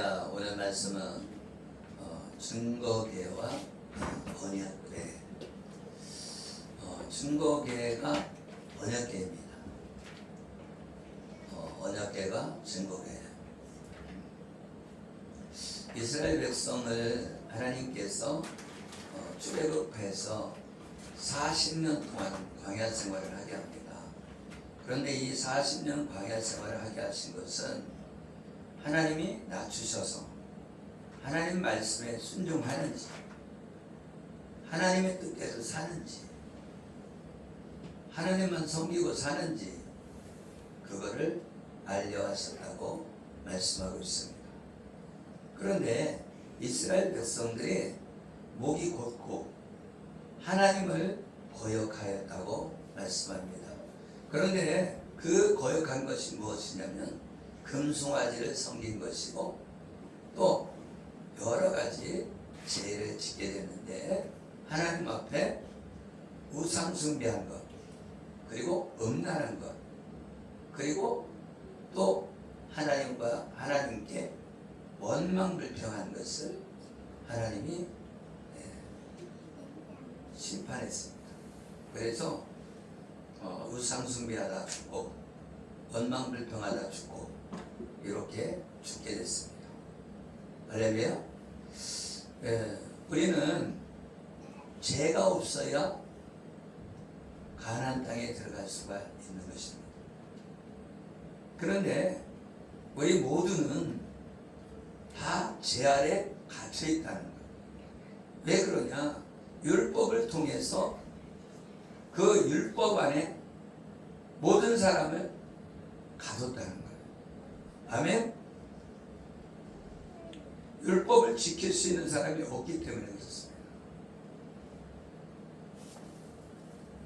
할렐루야. 오늘 말씀은 증거계와 언약계. 증거계가 언약계입니다. 언약계가 증거계. 이스라엘 백성을 하나님께서 출애굽해서 40년 동안 광야 생활을 하게 합니다. 그런데 이 40년 광야 생활을 하게 하신 것은 하나님이 낮추셔서 하나님 말씀에 순종하는지, 하나님의 뜻대로 사는지, 하나님만 섬기고 사는지 그거를 알려하셨다고 말씀하고 있습니다. 그런데 이스라엘 백성들이 목이 곧고 하나님을 거역하였다고 말씀합니다. 그런데 그 거역한 것이 무엇이냐면 금송아지를 섬긴 것이고 또 여러 가지 죄를 짓게 되는데 하나님 앞에 우상 숭배한 것, 그리고 음란한 것, 그리고 또 하나님께 원망불평한 것을 하나님이 심판했습니다. 그래서 우상 숭배하다 죽고 원망불평하다 죽고 이렇게 죽게 됐습니다. 할렐루야. 우리는 죄가 없어야 가나안 땅에 들어갈 수가 있는 것입니다. 그런데 우리 모두는 다 죄 아래 갇혀 있다는 거예요. 왜 그러냐? 율법을 통해서 그 율법 안에 모든 사람을 가뒀다는 거예요. 아멘. 율법을 지킬 수 있는 사람이 없기 때문에 그렇습니다.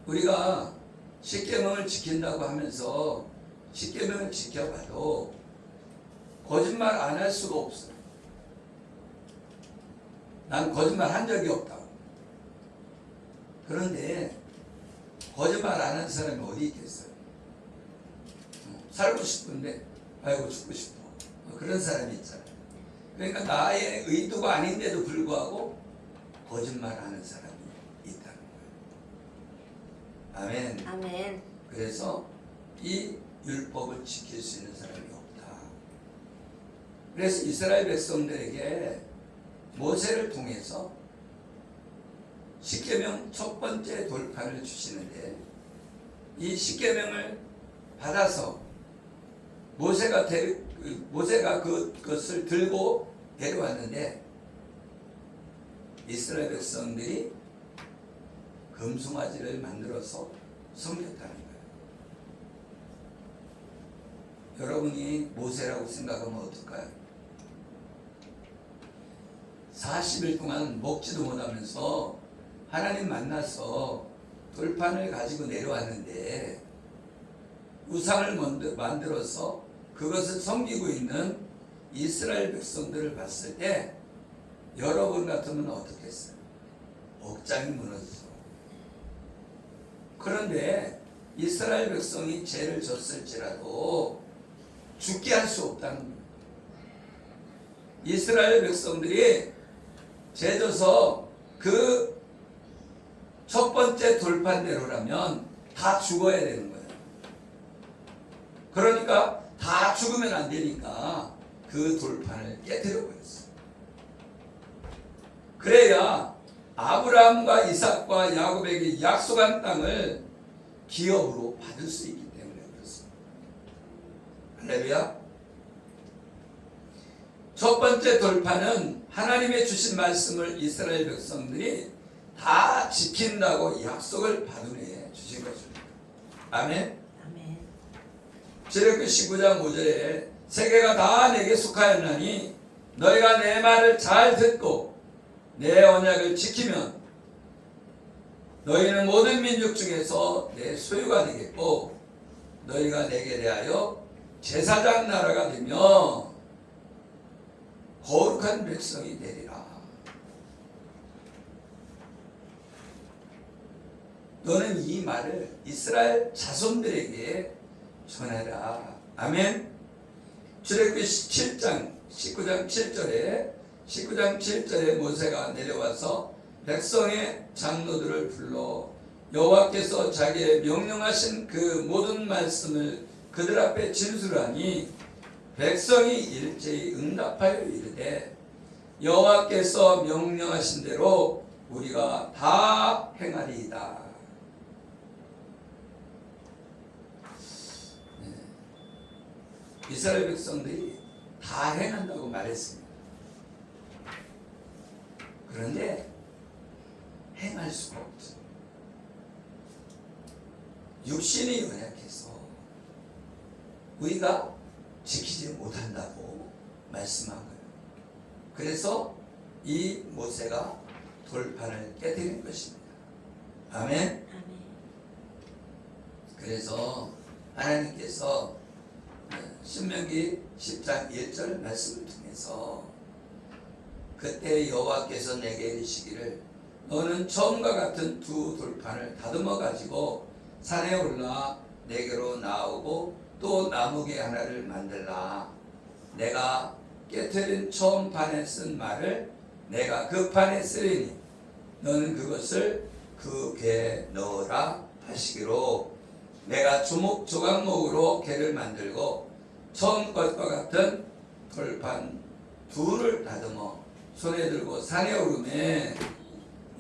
우리가 십계명을 지킨다고 하면서 십계명을 지켜봐도 거짓말 안 할 수가 없어요. 난 거짓말 한 적이 없다고. 그런데 거짓말 안 하는 사람이 어디 있겠어요? 살고 싶은데 아이고 죽고 싶어. 그런 사람이 있잖아요. 그러니까 나의 의도가 아닌데도 불구하고 거짓말하는 사람이 있다는 거예요. 아멘. 아멘. 그래서 이 율법을 지킬 수 있는 사람이 없다. 그래서 이스라엘 백성들에게 모세를 통해서 십계명 첫 번째 돌판을 주시는데 이 십계명을 받아서 모세가 그것을 들고 데려왔는데 이스라엘 백성들이 금송아지를 만들어서 섬겼다는 거예요. 여러분이 모세라고 생각하면 어떨까요? 40일 동안 먹지도 못하면서 하나님 만나서 돌판을 가지고 내려왔는데 우상을 만들어서 그것을 섬기고 있는 이스라엘 백성들을 봤을 때 여러분 같으면 어떻겠어요? 억장이 무너지죠. 그런데 이스라엘 백성이 죄를 졌을지라도 죽게 할 수 없다는 거예요. 이스라엘 백성들이 죄 져서 그 첫 번째 돌판대로라면 다 죽어야 되는 거예요. 그러니까 다 죽으면 안 되니까 그 돌판을 깨뜨려 버렸어요. 그래야 아브라함과 이삭과 야곱에게 약속한 땅을 기업으로 받을 수 있기 때문에 그렇습니다. 할렐루야. 첫 번째 돌판은 하나님의 주신 말씀을 이스라엘 백성들이 다 지킨다고 약속을 받은 후에 주신 것입니다. 아멘. 아멘. 출애굽기 19장 5절에 세계가 다 내게 속하였나니 너희가 내 말을 잘 듣고 내 언약을 지키면 너희는 모든 민족 중에서 내 소유가 되겠고 너희가 내게 대하여 제사장 나라가 되며 거룩한 백성이 되리라. 너는 이 말을 이스라엘 자손들에게 전해라. 아멘. 출애굽기 17장 19장 7절에 모세가 내려와서 백성의 장로들을 불러 여호와께서 자기의 명령하신 그 모든 말씀을 그들 앞에 진술하니 백성이 일제히 응답하여 이르되 여호와께서 명령하신 대로 우리가 다 행하리이다. 이스라엘 백성들이 다 행한다고 말했습니다. 그런데 행할 수가 없죠. 육신이 연약해서 우리가 지키지 못한다고 말씀한 거예요. 그래서 이 모세가 돌판을 깨뜨린 것입니다. 아멘. 그래서 하나님께서 신명기 10장 1절 말씀을 통해서 그때 여호와께서 내게 이르시기를 너는 처음과 같은 두 돌판을 다듬어 가지고 산에 올라 내게로 나오고 또 나무개 하나를 만들라. 내가 깨트린 처음 판에 쓴 말을 내가 그 판에 쓰리니 너는 그것을 그 괴에 넣으라 하시기로 내가 조각목으로 괴를 만들고 처음 것과 같은 돌판 둘을 다듬어 손에 들고 산에 오르매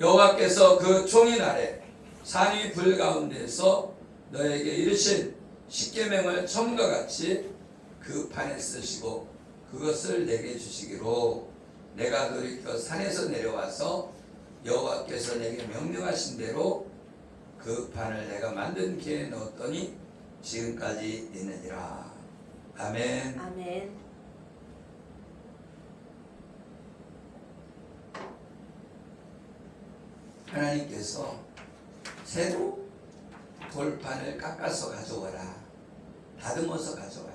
여호와께서 그 총인 아래 산 위 불 가운데서 너에게 이르신 십계명을 처음과 같이 그 판에 쓰시고 그것을 내게 주시기로 내가 돌이켜 산에서 내려와서 여호와께서 내게 명령하신 대로 그 판을 내가 만든 기에 넣었더니 지금까지 있느니라. 아멘. 아멘. 하나님께서 새로 돌판을 깎아서 가져와라. 다듬어서 가져와라.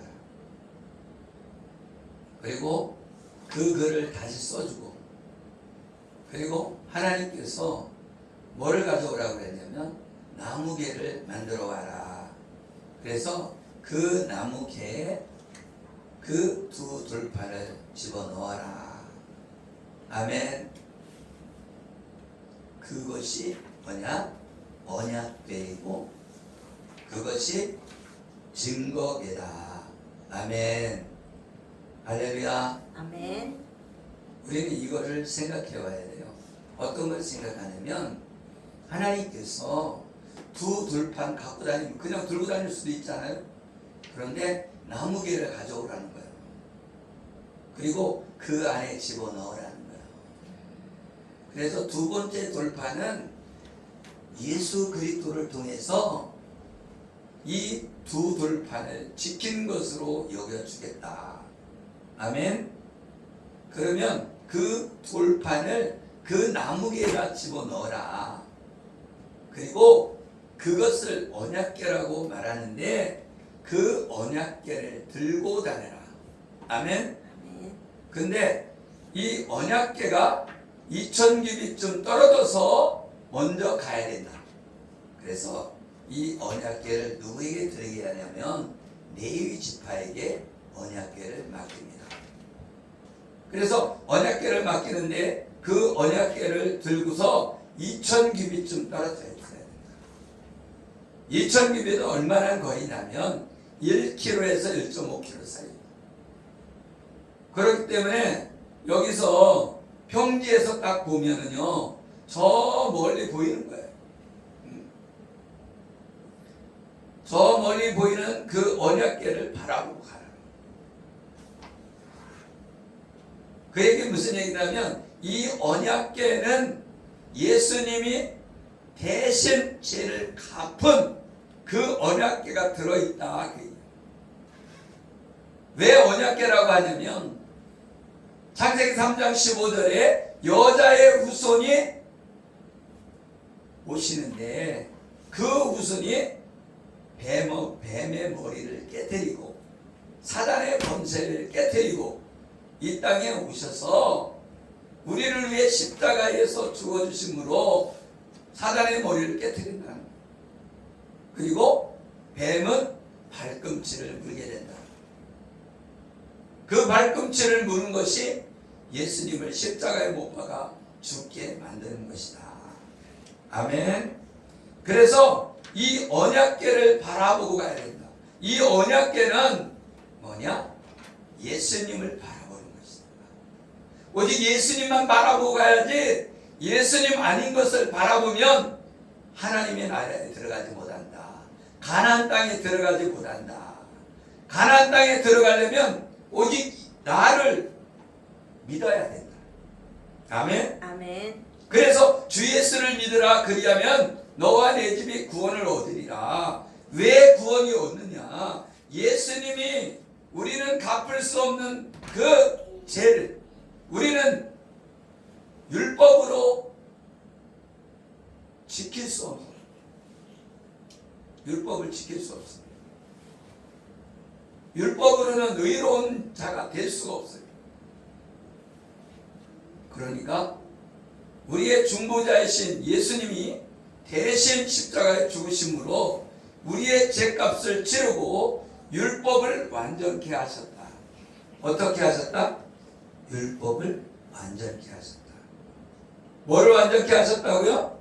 그리고 그 글을 다시 써주고, 그리고 하나님께서 뭐를 가져오라고 했냐면 나무개를 만들어 와라. 그래서 그 나무개에 그 두 돌판을 집어넣어라. 아멘. 그것이 뭐냐? 언약궤이고 그것이 증거궤다. 아멘. 할렐루야. 아멘. 우리는 이거를 생각해 와야 돼요. 어떤 걸 생각하냐면 하나님께서 두 돌판 갖고 다니면 그냥 들고 다닐 수도 있잖아요. 그런데 나무개를 가져오라는 거예요. 그리고 그 안에 집어넣으라는 거예요. 그래서 두 번째 돌판은 예수 그리스도를 통해서 이 두 돌판을 지킨 것으로 여겨주겠다. 아멘. 그러면 그 돌판을 그 나무개에다 집어넣어라. 그리고 그것을 언약궤라고 말하는데 그 언약궤를 들고 다녀라. 아멘. 근데 이 언약궤가 2000규빗쯤 떨어져서 먼저 가야 된다. 그래서 이 언약궤를 누구에게 드리게 하냐면 레위 지파에게 언약궤를 맡깁니다. 그래서 언약궤를 맡기는데 그 언약궤를 들고서 2000규빗쯤 떨어져야 된다. 2000규빗은 얼마나 거리냐면 1km에서 1.5km 사이. 그렇기 때문에 여기서 평지에서 딱 보면은요, 저 멀리 보이는 거예요. 저 멀리 보이는 그 언약궤를 바라보고 가라. 그 얘기 무슨 얘기냐면 이 언약궤는 예수님이 대신 죄를 갚은 그 언약궤가 들어있다. 왜 언약궤라고 하냐면 창세기 3장 15절에 여자의 후손이 오시는데 그 후손이 뱀의 머리를 깨뜨리고 사단의 권세를 깨뜨리고 이 땅에 오셔서 우리를 위해 십자가에서 죽어주심으로 사단의 머리를 깨뜨린다는 거예요. 그리고 뱀은 발꿈치를 물게 된다. 그 발꿈치를 무는 것이 예수님을 십자가에 못 박아 죽게 만드는 것이다. 아멘. 그래서 이 언약궤를 바라보고 가야 된다. 이 언약궤는 뭐냐? 예수님을 바라보는 것이다. 오직 예수님만 바라보고 가야지, 예수님 아닌 것을 바라보면 하나님의 나라에 들어가지 못한다. 가나안 땅에 들어가지 못한다. 가나안 땅에 들어가려면 오직 나를 믿어야 된다. 아멘. 아멘. 그래서 주 예수를 믿으라, 그리하면 너와 내 집이 구원을 얻으리라. 왜 구원이 얻느냐? 예수님이 우리는 갚을 수 없는 그 죄를 우리는 율법으로 지킬 수 없어요. 율법을 지킬 수 없어요. 율법으로는 의로운 자가 될 수가 없어요. 그러니까 우리의 중보자이신 예수님이 대신 십자가에 죽으심으로 우리의 죄값을 치르고 율법을 완전케 하셨다. 어떻게 하셨다? 율법을 완전케 하셨다. 뭐를 완전케 하셨다고요?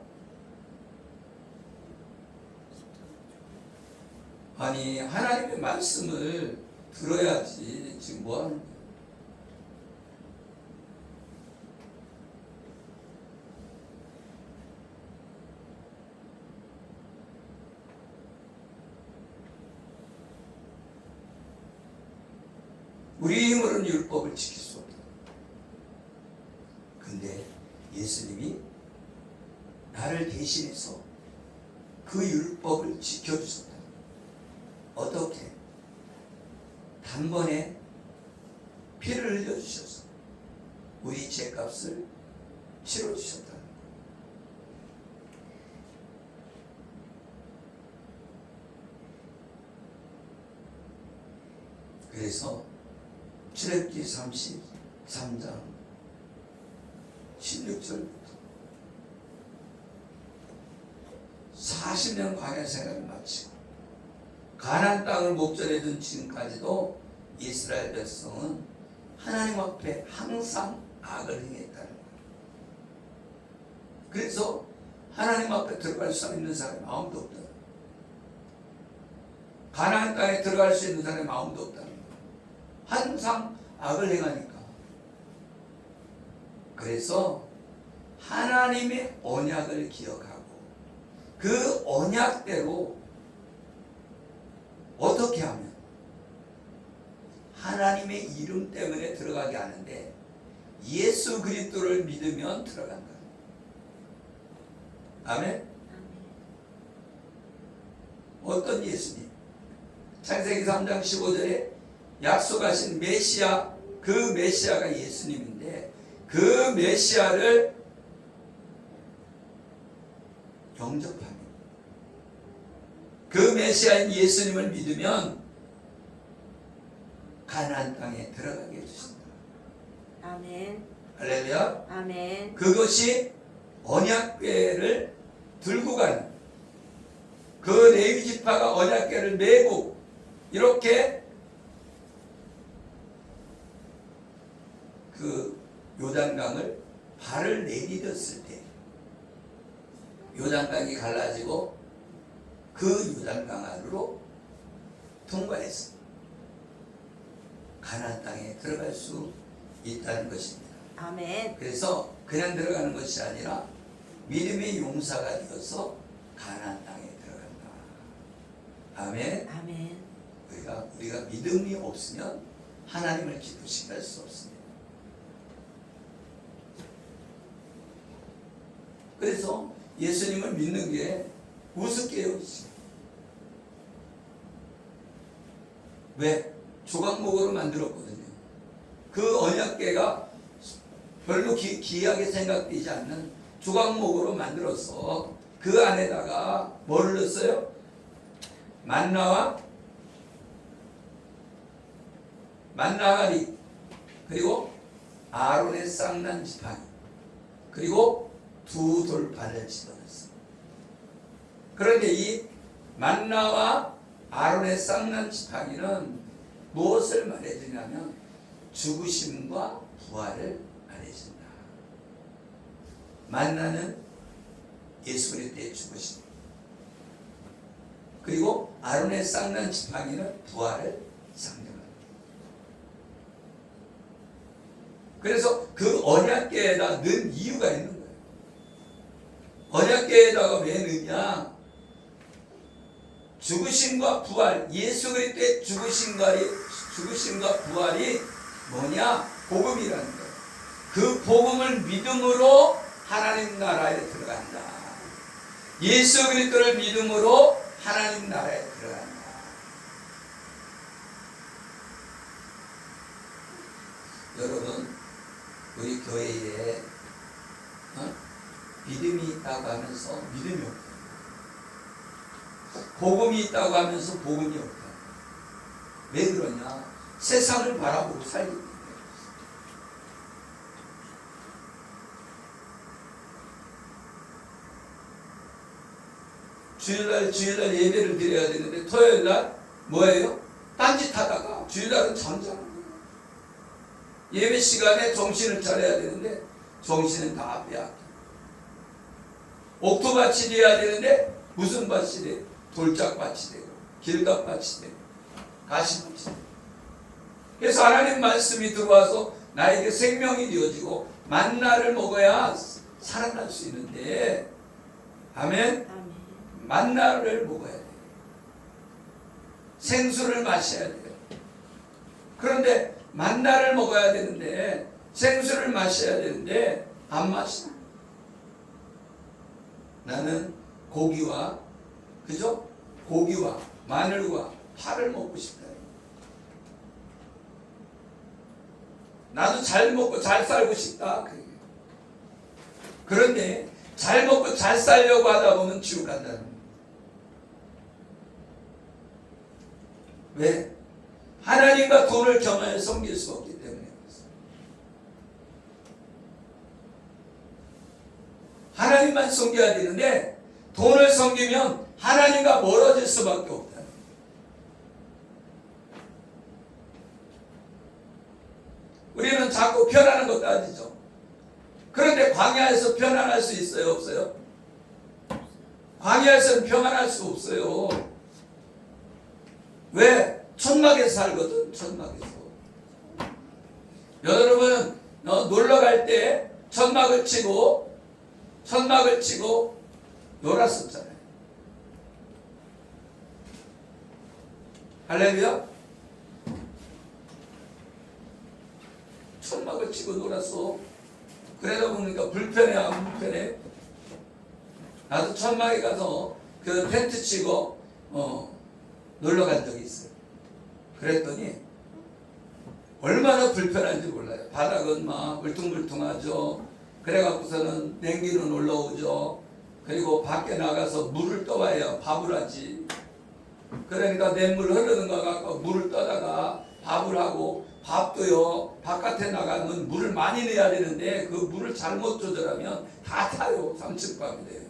아니, 하나님의 말씀을 들어야지. 지금 뭐 하는 거야? 우리 힘으로는 율법을 지킬 수 없다. 근데 예수님이 나를 대신해서 그 율법을 지켜주셨다. 어떻게? 단번에 피를 흘려주셔서 우리 죄값을 치러주셨다. 그래서 출애굽기 33장 16절부터 40년 광야 생활을 마치고 가나안 땅을 목전에 둔 지금까지도 이스라엘 백성은 하나님 앞에 항상 악을 행했다는 거예요. 그래서 하나님 앞에 들어갈 수 있는 사람이 마음도 없다. 가나안 땅에 들어갈 수 있는 사람이 마음도 없다는 거예요. 항상 악을 행하니까. 그래서 하나님의 언약을 기억하고 그 언약대로 어떻게 하면 하나님의 이름 때문에 들어가게 하는데 예수 그리스도를 믿으면 들어간다. 아멘. 어떤 예수님? 창세기 3장 15절에 약속하신 메시아, 그 메시아가 예수님인데 그 메시아를 영접하면, 그 메시아인 예수님을 믿으면 가나안 땅에 들어가게 해주신다. 아멘. 할렐루야. 아멘. 그것이 언약궤를 들고 가는, 그 레위 지파가 언약궤를 메고 이렇게 그 요단강을 발을 내디뎠을 때 요단강이 갈라지고 그 요단강 안으로 통과해서 가나안 땅에 들어갈 수 있다는 것입니다. 아멘. 그래서 그냥 들어가는 것이 아니라 믿음의 용사가 되어서 가나안 땅에 들어간다. 아멘. 아멘. 우리가 믿음이 없으면 하나님을 기쁘시게 할 수 없습니다. 그래서 예수님을 믿는 게 우습게요. 왜? 조각목으로 만들었거든요. 그 언약궤가 별로 귀하게 생각되지 않는 조각목으로 만들어서 그 안에다가 뭐를 넣었어요? 만나가리, 그리고 아론의 쌍난 지팡이, 그리고 두 돌판을 집어넣었어요. 그런데 이 만나와 아론의 쌍난 지팡이는 무엇을 말해주냐면 죽으심과 부활을 말해준다. 만나는 예수 그리스도의 죽으심, 그리고 아론의 쌍난 지팡이는 부활을 상징합니다. 그래서 그 언약궤에다 넣은 이유가 있는 거예요. 언약궤에다가 왜 넣냐? 죽으심과 부활, 예수 그리스도의 죽으심과 부활이 뭐냐? 복음이라는 거예요. 그 복음을 믿음으로 하나님 나라에 들어간다. 예수 그리스도를 믿음으로 하나님 나라에 들어간다. 여러분, 우리 교회에 믿음이 있다고 하면서 믿음이 없다. 복음이 있다고 하면서 복음이 없다. 왜 그러냐? 세상을 바라보고 살기 때문에. 주일날 예배를 드려야 되는데 토요일날 뭐예요? 딴짓하다가 주일날은 잠자는 거예요. 예배 시간에 정신을 차려야 되는데 정신은 다 빼앗겨. 옥토밭이 돼야 되는데 무슨 밭이 돼? 돌짝밭이 되고 길갑밭이 되고 가시밭이 되고. 그래서 하나님 말씀이 들어와서 나에게 생명이 되어지고 만나를 먹어야 살아날 수 있는데, 아멘? 아멘. 만나를 먹어야 돼요. 생수를 마셔야 돼요. 그런데 만나를 먹어야 되는데 생수를 마셔야 되는데 안 마시나? 나는 고기와, 그죠? 고기와 마늘과 파를 먹고 싶다. 나도 잘 먹고 잘 살고 싶다. 그런데 잘 먹고 잘 살려고 하다 보면 지옥 간다는 거예요. 왜? 하나님과 돈을 겸하여 섬길 수 없기 때문에. 하나님만 섬겨야 되는데 돈을 섬기면 하나님과 멀어질 수밖에 없다. 우리는 자꾸 편안한 거 따지죠. 그런데 광야에서 편안할 수 있어요, 없어요? 광야에서는 평안할 수 없어요. 왜? 천막에서 살거든, 천막에서. 여러분, 놀러 갈 때 천막을 치고 놀았었잖아요. 할렐루야? 천막을 치고 놀았어. 그러다 보니까 불편해, 안 불편해? 나도 천막에 가서 그 텐트 치고 놀러 간 적이 있어요. 그랬더니 얼마나 불편한지 몰라요. 바닥은 막 울퉁불퉁하죠. 그래갖고서는 냉기는 올라오죠. 그리고 밖에 나가서 물을 떠와야 밥을 하지. 그러니까 냇물 흐르는 거 갖고 물을 떠다가 밥을 하고, 밥도요 바깥에 나가면 물을 많이 내야 되는데 그 물을 잘못 조절하면 다 타요. 삼층밥이 돼요.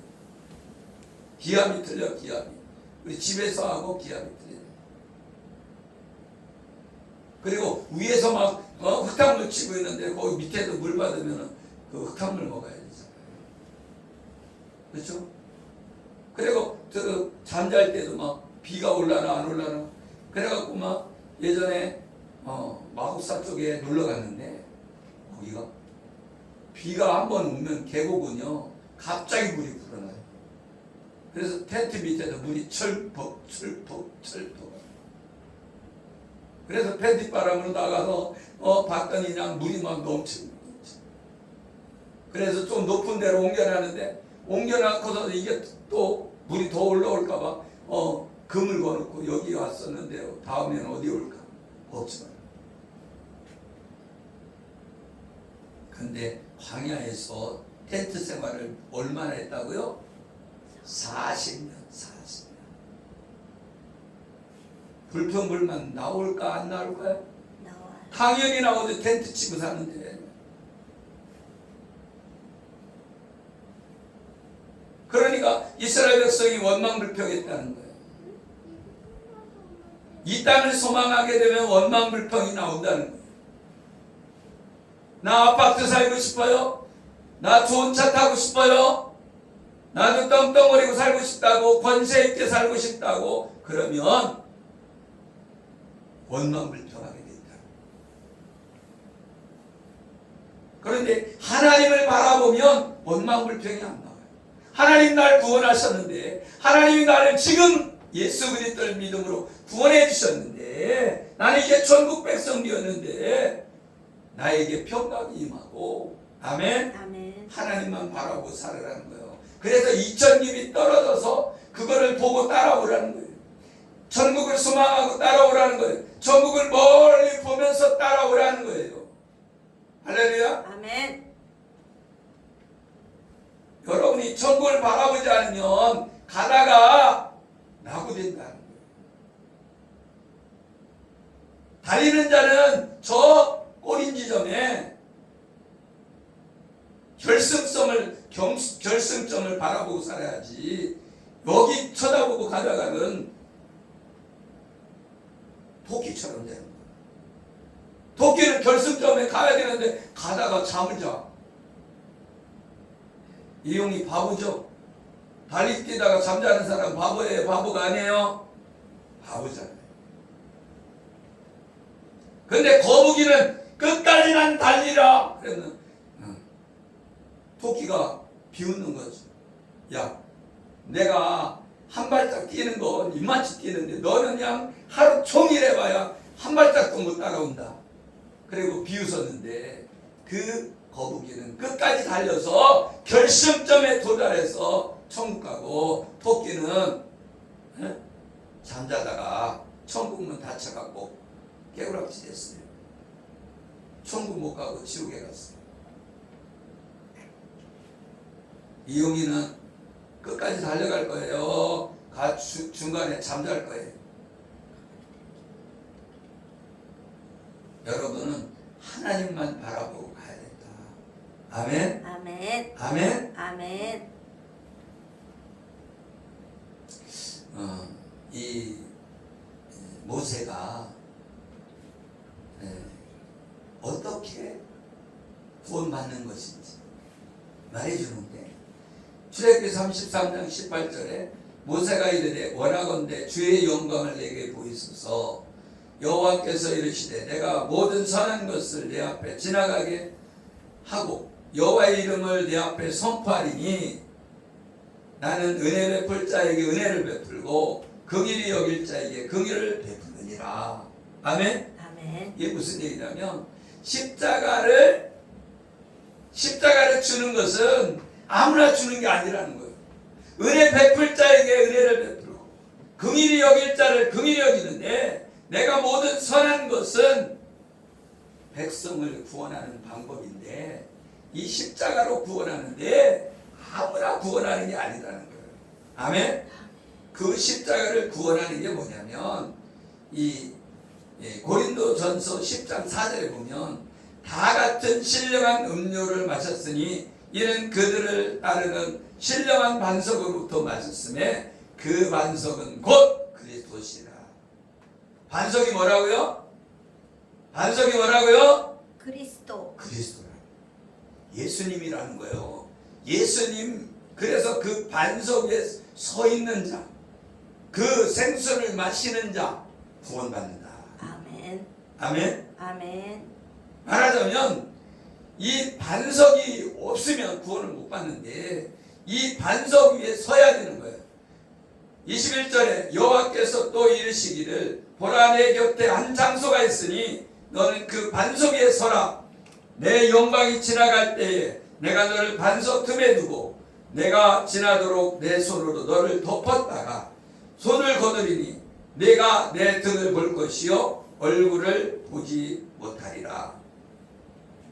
기압이 틀려, 기압이. 우리 집에서 하고 기압이 틀려요. 그리고 위에서 막 흙탕물 치고 있는데 거기 밑에서 물 받으면 그 흙탕물 먹어야 되잖아요. 그렇죠? 그리고 잠잘 때도 막 비가 올라나 안 올라나. 그래갖고 막 예전에 마곡사 쪽에 놀러 갔는데 거기가 비가 한번 오면 계곡은요 갑자기 물이 불어나요. 그래서 텐트 밑에서 물이 철퍽. 그래서 팬티바람으로 나가서 봤더니 그냥 물이 막 넘치고. 그래서 좀 높은 데로 옮겨놨는데, 옮겨놓고서 이게 또 물이 더 올라올까봐 금을 거놓고 여기 왔었는데요. 다음에는 어디 올까? 없지만. 근데 광야에서 텐트 생활을 얼마나 했다고요? 40년. 불평불만 나올까 안 나올까요? 나와요. 당연히 나오죠. 텐트 치고 사는데. 그러니까 이스라엘 백성이 원망불평했다는 거예요. 이 땅을 소망하게 되면 원망불평이 나온다는 거예요. 나 아파트 살고 싶어요? 나 좋은 차 타고 싶어요? 나도 떵떵거리고 살고 싶다고, 권세 있게 살고 싶다고, 그러면 원망불평하게 된다. 그런데 하나님을 바라보면 원망불평이 안 나와요. 하나님 날 구원하셨는데, 하나님이 나를 지금 예수 그리스도를 믿음으로 구원해 주셨는데, 나는 이제 천국 백성 되었는데 나에게 평강이 임하고, 아멘. 아멘. 하나님만 바라보고 살으라는 거예요. 그래서 이천님이 떨어져서 그거를 보고 따라오라는 거예요. 천국을 소망하고 따라오라는 거예요. 천국을 멀리 보면서 따라오라는 거예요. 할렐루야. 아멘. 여러분이 천국을 바라보지 않으면 가다가 낙오된다는 거예요. 달리는 자는 저 꼬린 지점에 결승점을 바라보고 살아야지, 여기 쳐다보고 가다가는 토끼처럼 되는 거예요. 토끼는 결승점에 가야 되는데 가다가 잠을 자. 이용이 바보죠. 달리 뛰다가 잠자는 사람 바보예요? 바보가 아니에요? 바보잖아요. 근데 거북이는 끝까지 난 달리라 그랬는, 토끼가 비웃는 거죠. 야, 내가 한 발짝 뛰는 건 이만치 뛰는데 너는 그냥 하루 종일 해봐야 한 발짝도 못 따라온다. 그리고 비웃었는데, 그 거북이는 끝까지 달려서 결승점에 도달해서 천국 가고, 토끼는 잠자다가 천국문 닫혀갖고 깨우락지 됐어요. 천국 못 가고 지옥에 갔어요. 이용이는 끝까지 달려갈 거예요? 중간에 잠잘 거예요? 여러분은 하나님만 바라보고 가야 된다. 아멘? 아멘. 아멘? 아멘. 이 모세가 어떻게 구원받는 것인지 말해주는데, 출애굽기 33장 18절에 모세가 이르되 원하건대 주의 영광을 내게 보이소서. 여호와께서 이르시되 내가 모든 선한 것을 내 앞에 지나가게 하고 여호와의 이름을 내 앞에 선포하리니 나는 은혜 베풀 자에게 은혜를 베풀고 긍휼히 여길 자에게 긍휼을 베푸느니라. 아멘. 아멘. 이게 무슨 얘기냐면, 십자가를 주는 것은 아무나 주는 게 아니라는 거예요. 은혜 베풀 자에게 은혜를 베풀고 긍휼히 여길 자를 긍휼히 여기는데, 내가 모든 선한 것은 백성을 구원하는 방법인데, 이 십자가로 구원하는데 아무나 구원하는 게 아니라는 거예요. 아멘. 그 십자가를 구원하는 게 뭐냐면, 이 고린도전서 10장 4절에 보면 다 같은 신령한 음료를 마셨으니 이는 그들을 따르는 신령한 반석으로부터 마셨음에 그 반석은 곧 그리스도시라. 반석이 뭐라고요? 반석이 뭐라고요? 그리스도. 그리스도라. 예수님이라는 거예요. 예수님. 그래서 그 반석 위에 서 있는 자, 그 생수를 마시는 자 구원받는다. 아멘. 아멘. 아멘. 말하자면 이 반석이 없으면 구원을 못 받는데, 이 반석 위에 서야 되는 거예요. 21절에 여호와께서 또 이르시기를 보라 내 곁에 한 장소가 있으니 너는 그 반석 위에 서라. 내 영광이 지나갈 때에 내가 너를 반석 틈에 두고 내가 지나도록 내 손으로 너를 덮었다가 손을 거두리니 내가 내 등을 볼 것이요 얼굴을 보지 못하리라.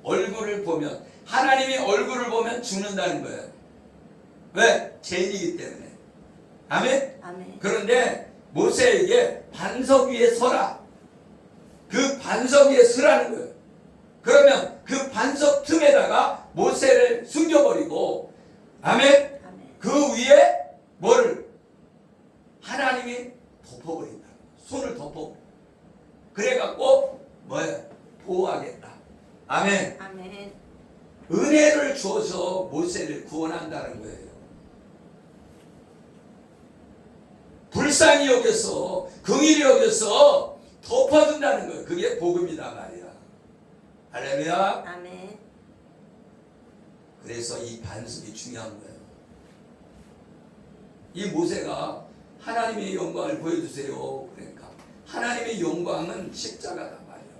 얼굴을 보면, 하나님이 얼굴을 보면 죽는다는 거예요. 왜? 죄인이기 때문에. 아멘? 아멘. 그런데 모세에게 반석 위에 서라. 그 반석 위에 서라는 거예요. 그러면 그 반석 틈에다가 모세를 숨겨버리고, 아멘? 아멘. 그 위에 뭐를? 하나님이 덮어버린다. 손을 덮어. 그래갖고 뭐예요? 보호하겠다. 아멘. 아멘. 은혜를 주어서 모세를 구원한다는 거예요. 불쌍히 여겨서 긍휼히 여겨서 덮어준다는 거예요. 그게 복음이다 말이야. 할렐루야. 아멘. 그래서 이 반석이 중요한 거예요. 이 모세가 하나님의 영광을 보여주세요. 그러니까 하나님의 영광은 십자가다 말이에요.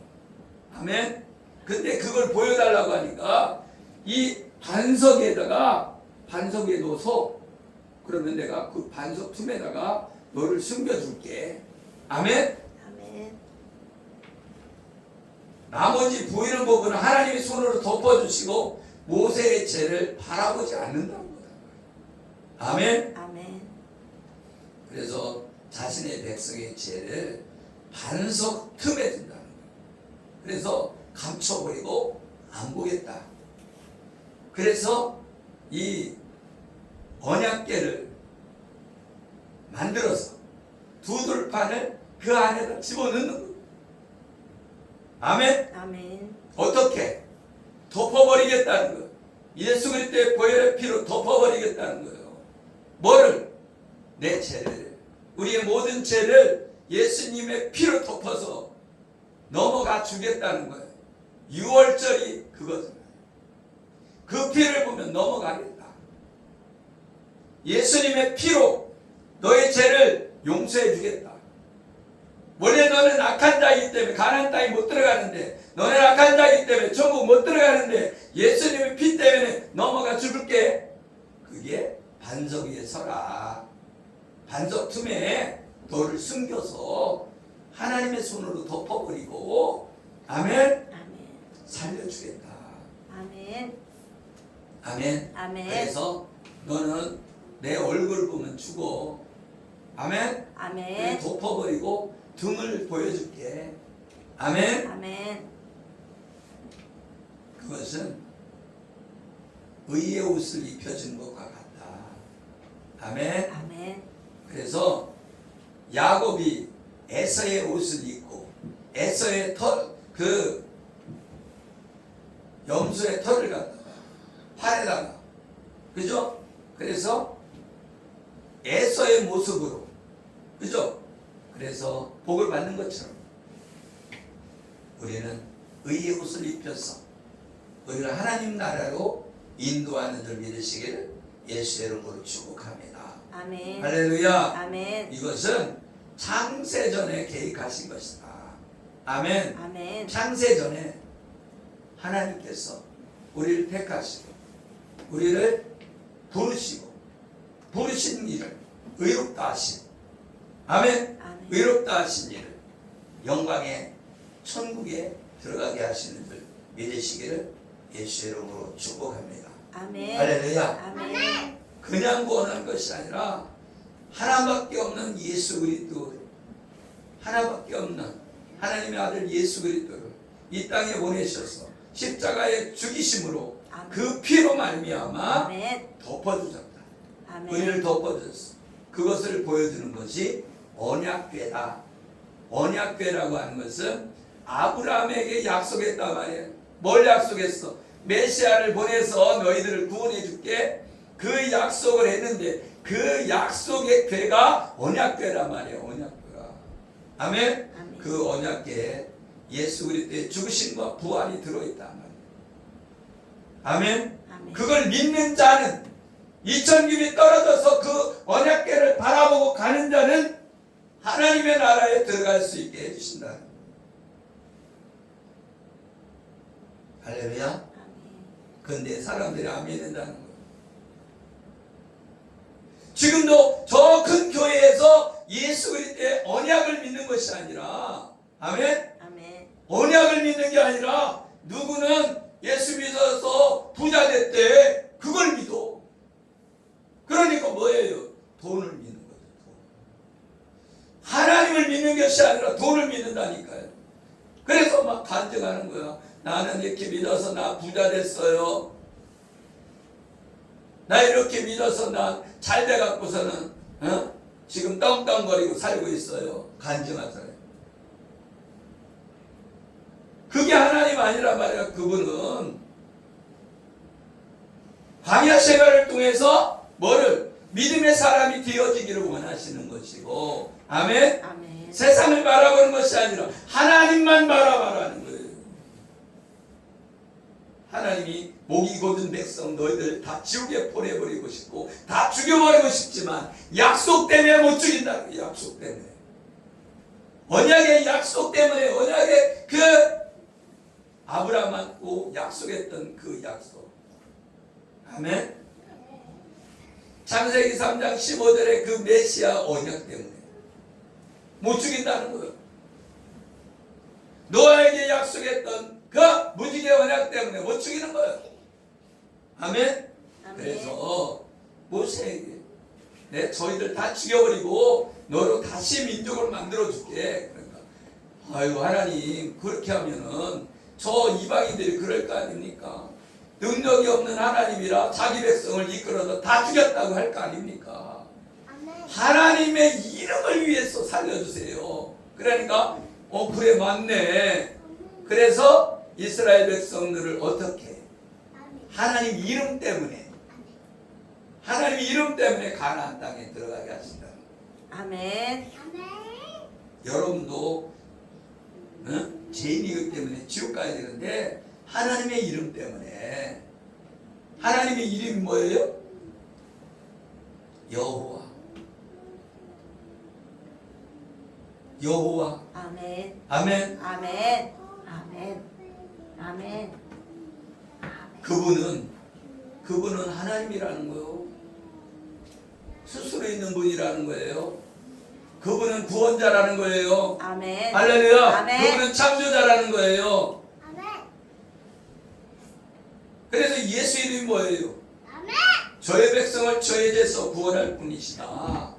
아멘. 근데 그걸 보여달라고 하니까 이 반석에다가 반석에 넣어서 그러면 내가 그 반석 틈에다가 너를 숨겨줄게. 아멘. 아멘. 나머지 보이는 부분은 하나님의 손으로 덮어주시고 모세의 죄를 바라보지 않는다는 거다. 아멘. 아멘. 그래서 자신의 백성의 죄를 반석 틈에 둔다는 거예요. 그래서 감춰버리고 안 보겠다. 그래서 이 언약궤를 만들어서 두 돌판을 그 안에다 집어넣는 거예요. 아멘. 아멘. 어떻게? 덮어버리겠다는 거예요. 예수 그리스도의 보혈의 피로 덮어버리겠다는 거예요. 뭐를? 내 죄를, 우리의 모든 죄를 예수님의 피로 덮어서 넘어가 주겠다는 거예요. 6월절이 그거잖아요. 그 피를 보면 넘어가겠다. 예수님의 피로 너의 죄를 용서해 주겠다. 원래 너는 악한 자이기 때문에 가나안 땅에 못 들어가는데, 너는 악한 자이기 때문에 천국 못 들어가는데 예수님의 피 때문에 넘어가 줄게. 그게 반석 위에 서라. 반석 틈에 너를 숨겨서 하나님의 손으로 덮어버리고, 아멘. 아멘. 살려주겠다. 아멘. 아멘. 아멘. 그래서 너는 내 얼굴 보면 죽어. 아멘. 아멘. 덮어버리고 등을 보여줄게. 아멘. 아멘. 그것은 의의 옷을 입혀준 것과 같다. 아멘. 아멘. 그래서 야곱이 에서의 옷을 입고 에서의 그 염소의 털을 갖다가 팔에다가, 그죠? 그래서 에서의 모습으로, 그죠? 그래서 복을 받는 것처럼 우리는 의의 옷을 입혀서 우리를 하나님 나라로 인도하는 줄 믿으시기를 예수의 이름으로 축복합니다. 아멘. 할렐루야. 아멘. 이것은 창세전에 계획하신 것이다. 아멘. 아멘. 창세전에 하나님께서 우리를 택하시고 우리를 부르신 일을 의롭다 하신, 아멘. 아멘. 의롭다 하신 일을 영광의 천국에 들어가게 하시는 줄 믿으시기를 예수의 이름으로 축복합니다. 아멘. 할렐루야. 아멘. 그냥 구원한 것이 아니라 하나밖에 없는 예수 그리스도, 하나밖에 없는 하나님의 아들 예수 그리스도를 이 땅에 보내셔서 십자가에 죽이심으로 아멘. 그 피로 말미암아 아멘. 덮어주셨다. 아멘. 우리를 덮어줬어. 그것을 보여주는 것이 언약궤다. 언약궤라고 하는 것은 아브라함에게 약속했단 말이에요. 뭘 약속했어? 메시아를 보내서 너희들을 구원해 줄게. 그 약속을 했는데 그 약속의 궤가 언약궤란 말이에요. 언약궤가. 아멘. 아멘. 그 언약궤에 예수 그리스도의 죽으심과 부활이 들어있단 말이에요. 아멘. 아멘. 그걸 믿는 자는, 이천김이 떨어져서 그 언약궤를 바라보고 가는 자는 하나님의 나라에 들어갈 수 있게 해주신다. 할렐루야. 아멘. 근데 사람들이 안 믿는다는 거예요. 지금도 저 큰 교회에서 예수 그리스도의 언약을 믿는 것이 아니라, 아멘. 아멘. 언약을 믿는 게 아니라 누구는 예수 믿어서 부자 됐대. 그걸 믿어. 그러니까 뭐예요? 돈을 믿는 거죠. 돈. 하나님을 믿는 것이 아니라 돈을 믿는다니까요. 그래서 막 간증하는 거야. 나는 이렇게 믿어서 나 부자 됐어요. 나 이렇게 믿어서 나 잘 돼갖고서는 지금 떵떵거리고 살고 있어요. 간증하잖아요. 그게 하나님 아니란 말이야. 그분은 광야 생활을 통해서 뭐를 믿음의 사람이 되어지기를 원하시는 것이고, 아멘. 아멘. 세상을 바라보는 것이 아니라 하나님만 바라보라는 거예요. 하나님이 목이 곧은 백성 너희들 다 지옥에 보내버리고 싶고 다 죽여버리고 싶지만 약속 때문에 못 죽인다는 거예요. 약속 때문에. 언약의 약속 때문에, 언약의 그 아브라함하고 약속했던 그 약속. 아멘. 창세기 3장 15절의 그 메시아 언약 때문에 못 죽인다는 거예요. 노아에게 약속했던 그 무지개 언약 때문에 못 죽이는 거예요. 아멘. 아멘. 그래서 모세에게 저희들 다 죽여버리고 너로 다시 민족을 만들어줄게. 그러니까 아유 하나님 그렇게 하면은 저 이방인들이 그럴 거 아닙니까? 능력이 없는 하나님이라 자기 백성을 이끌어서 다 죽였다고 할 거 아닙니까? 하나님의 이름을 위해서 살려주세요. 그러니까 그래 맞네. 그래서 이스라엘 백성들을 어떻게 하나님 이름 때문에 가나안 땅에 들어가게 하신다. 아멘. 여러분도 죄인이기 때문에 지옥 가야 되는데 하나님의 이름 때문에. 하나님의 이름이 뭐예요? 여호와. 여호와. 아멘. 아멘. 아멘. 아멘. 아멘. 그분은 하나님이라는 거예요. 스스로 있는 분이라는 거예요. 그분은 구원자라는 거예요. 아멘. 할렐루야. 아멘. 그분은 창조자라는 거예요. 그래서 예수 이름이 뭐예요? 저의 백성을 저의 죄에서 구원할 분이시다.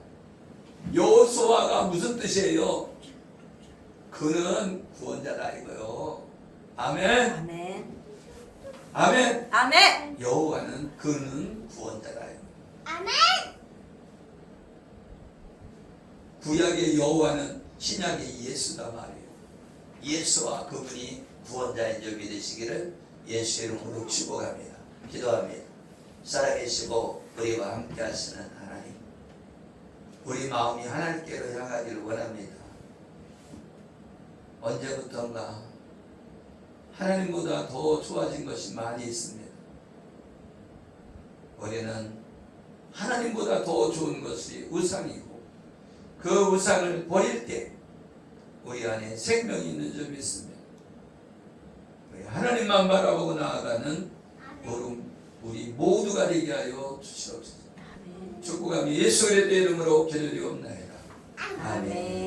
여호수아가 무슨 뜻이에요? 그는 구원자다 이거요. 아멘. 아멘. 아멘. 아멘. 여호와는 그는 구원자다. 구약의 여호와는 신약의 예수다 말이에요. 예수와 그분이 구원자인 줄 믿으시기를 예수 이름으로 축복합니다. 기도합니다. 살아계시고 우리와 함께 하시는 하나님, 우리 마음이 하나님께로 향하기를 원합니다. 언제부턴가 하나님보다 더 좋아진 것이 많이 있습니다. 우리는 하나님보다 더 좋은 것이 우상이고 그 우상을 버릴 때 우리 안에 생명이 있는 줄 믿습니다. 우리 하나님만 바라보고 나아가는 우리 모두가 되게 하여 주시옵소서. 축복하며 예수 그리스도의 이름으로 기도드리옵나이다. 아멘.